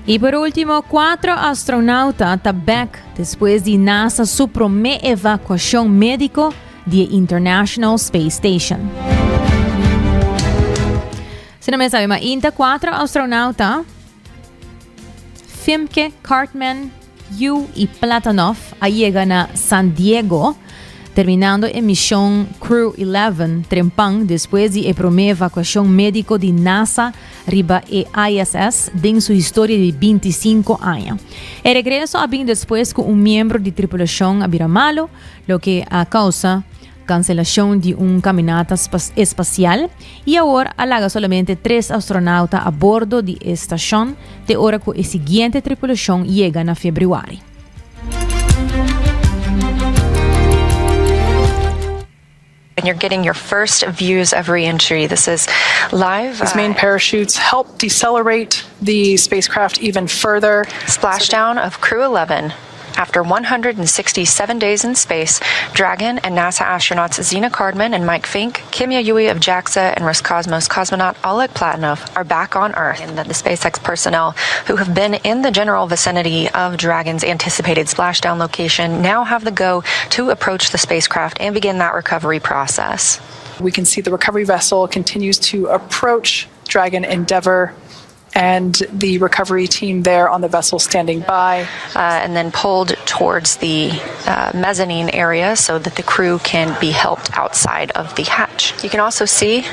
Y por último, 4 astronautas tabek después de NASA su primer evacuación médico the International Space Station. Sino sabi mainta 4 astronauta Fimke, Cartman, Yu y Platonov llegan a San Diego, terminando en misión Crew 11 trempang después de la primera evacuación médico de NASA riba ISS en su historia de 25 años. El regreso había después con un miembro de tripulación había malo, lo que a causa cancelación de un caminata espacial y ahora halaga solamente 3 astronautas a bordo de estación de hora que la siguiente tripulación llegan a febrero. And you're getting your first views of re-entry. This is live. These main parachutes help decelerate the spacecraft even further. Splashdown of Crew 11. After 167 days in space, Dragon and NASA astronauts Zena Cardman and Mike Fink, Kim Yayoi of JAXA, and Roscosmos cosmonaut Oleg Platonov are back on Earth. And the SpaceX personnel who have been in the general vicinity of Dragon's anticipated splashdown location now have the go to approach the spacecraft and begin that recovery process. We can see the recovery vessel continues to approach Dragon Endeavour, and the recovery team there on the vessel standing by. And then pulled towards the mezzanine area so that the crew can be helped outside of the hatch. You can also see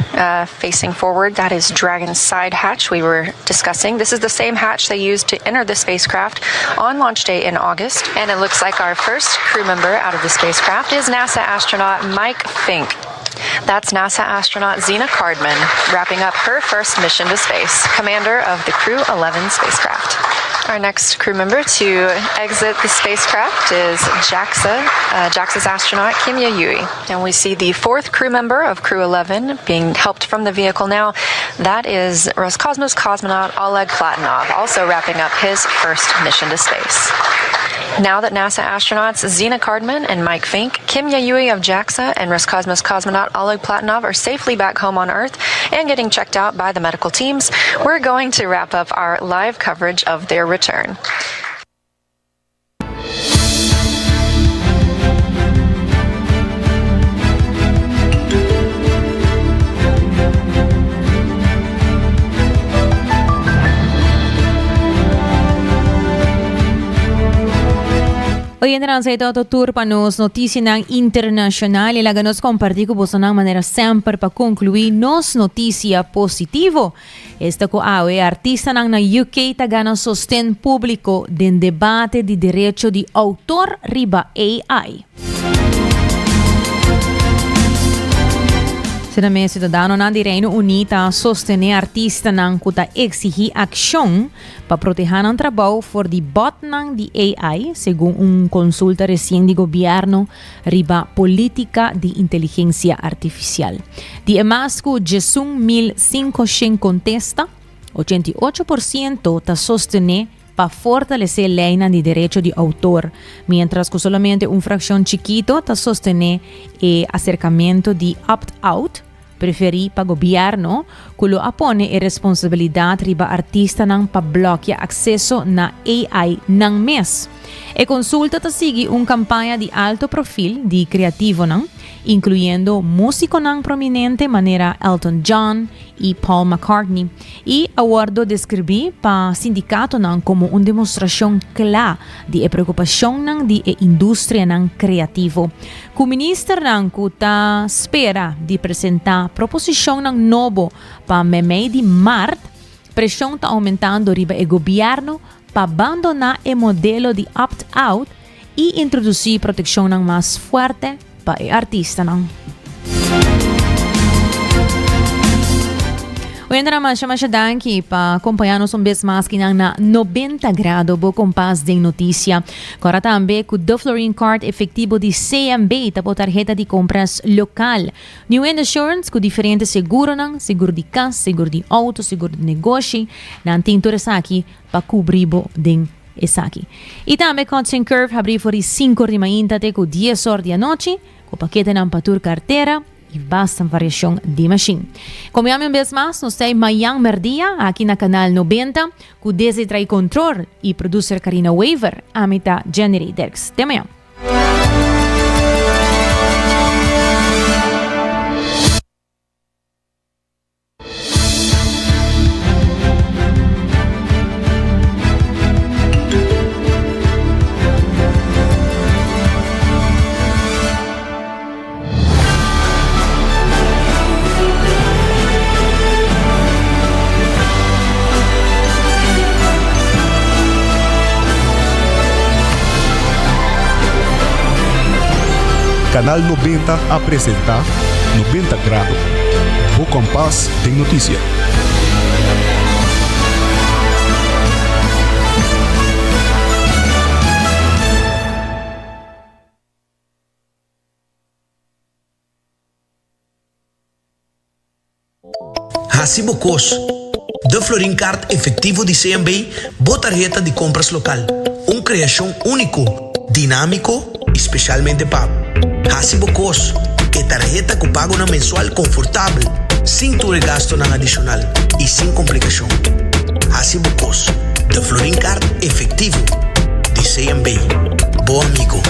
facing forward, that is Dragon's side hatch we were discussing. This is the same hatch they used to enter the spacecraft on launch day in August. And it looks like our first crew member out of the spacecraft is NASA astronaut Mike Fink. That's NASA astronaut Zena Cardman wrapping up her first mission to space, commander of the Crew 11 spacecraft. Our next crew member to exit the spacecraft is JAXA's astronaut Kim Yayoi. And we see the 4th crew member of Crew 11 being helped from the vehicle now. That is Roscosmos cosmonaut Oleg Platonov, also wrapping up his first mission to space. Now that NASA astronauts Zena Cardman and Mike Fink, Kim Yayoi of JAXA, and Roscosmos cosmonaut Oleg Platonov are safely back home on Earth and getting checked out by the medical teams, we're going to wrap up our live coverage of their return. Hoy entramos sa ito tour panos notisya ng internasyonal ilaga nos compartir ko po sa ng manera sempre pa concluir nos notisya positivo. Esta ko awe artista ng na UK tagana sosten público den debate de derecho de autor riba AI. Siname ciudadano na di Reino Unita sostene artista ng kuta exigi aksyon pa proteger ang trabaho for the bot ng di AI según un consulta recién di gobierno riba política de inteligencia artificial. Di emasco Jesung 1500 contesta, 88% ta sostene para fortalecer la ley de derecho de autor, mientras que solamente una fracción chiquito ta sostiene el acercamiento de opt-out preferi pa gobyerno kulo apone e responsibilidad riba artista ng pablokya akseso na AI ng mes. E consulta ta sigi un kampanya di alto profil di kreativo ng incluyendo músico ng prominente manera Elton John y Paul McCartney. Y awardo describí pa sindikato ng como un demonstrasyon kla di preokupasyon ng di industria ng kreativo. Kuminister ng kuta spera di presenta proposisyon ng nobo pa memay di Mart, presyong ta aumentando riba gobyerno pa abandona modelo di opt-out y introduci proteksyon ng mas fuerte pa artista ng. Uenda naman siya masyadangki pa kumpayanos un bes mas kinang na 90 grado bo kompas ding notisya. Kora tambe ku the Florin Card efektibo di CMB tapo tarjeta di compras lokal. New and assurance ku diferente seguro ng seguro di kas, seguro di auto, seguro di negosyo na anting turesaki pa kubribo ding esaki. Itame Constant Curve habri fori 5 rimaintate ku 10 or di anoche ku pakete ng patur cartera e basta variación de machine. Como ya me vez más, no sei Mayang Merdia, aqui na Canal 90, ku desde trai control e producer Karina Waver, amita Jenny Derks. Te Mayang. Canal 90 apresenta 90 Grado, o compás de notícia. Hacibocos, The Florin Card efectivo de CMB, boa tarjeta de compras local. Criação único, dinámico, especialmente pago. Hacibocos, que tarjeta que paga una mensual confortável, sin tu gasto nada adicional y sin complicación. Hacibocos, The Florin Card efectivo de CMB. Bom amigo.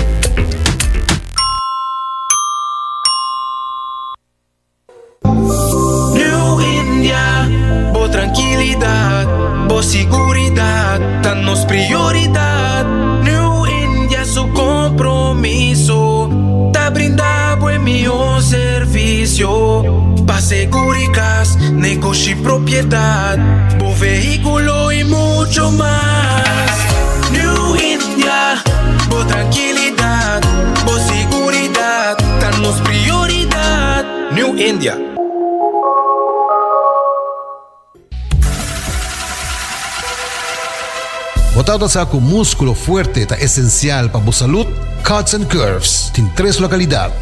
New India, boa tranquilidad, boa seguridad, danos prioridad. New India, su compromiso, te brinda buen mejor servicio. Pa' seguridad, negocio y propiedad, bo vehículo y mucho más. New India, bo tranquilidad, bo seguridad, danos prioridad. New India. Botado sa com músculo fuerte ta esencial para a saúde, Cuts and Curves tem 3 localidades.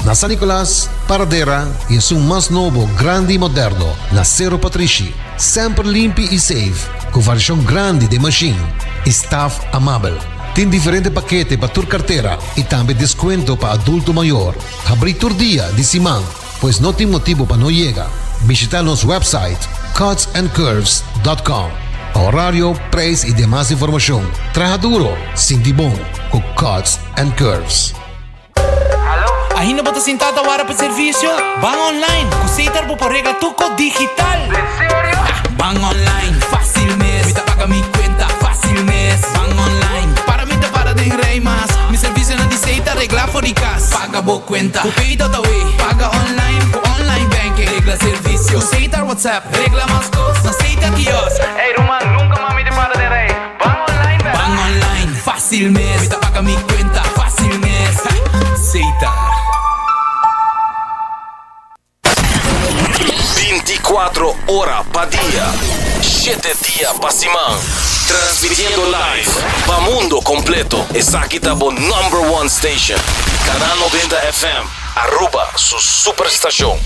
Na San Nicolás, Paradera e é um mais novo, grande e moderno, na Cerro Patrici. Sempre limpo e safe, com variação grande de machine e staff amável. Tem diferente paquete para tua carteira e também desconto para adulto maior. Abrir todo dia de semana, pois não tem motivo para não chegar. Visitar nosso website cutsandcurves.com. Horário, preço e demais informação. Traja duro, sinti bom, com Cuts and Curves. Ainda bota sentado agora para serviço? Van online, cuseitar por regla tuco digital. ¿En serio? Van online, fácil mes. Me paga mi cuenta, fácil mes. Van online, para mí te para de rey más. Mi servicio no dice regla fóricas. Paga por cuenta, cupito taway. Paga online, online banking. Regla servicio, cuseitar WhatsApp. Regla más cosas, aceita kiosco. Ey, Roman, nunca mami te para de rey. Van online, ¿verdad? Van online, fácil mes. Me paga mi cuenta, fácil mes. Ceitar. 24 horas para día, 7 días para semana. Transmitiendo live para mundo completo. Esa aquí está por #1 station. Canal 90 FM. Arroba su superestación.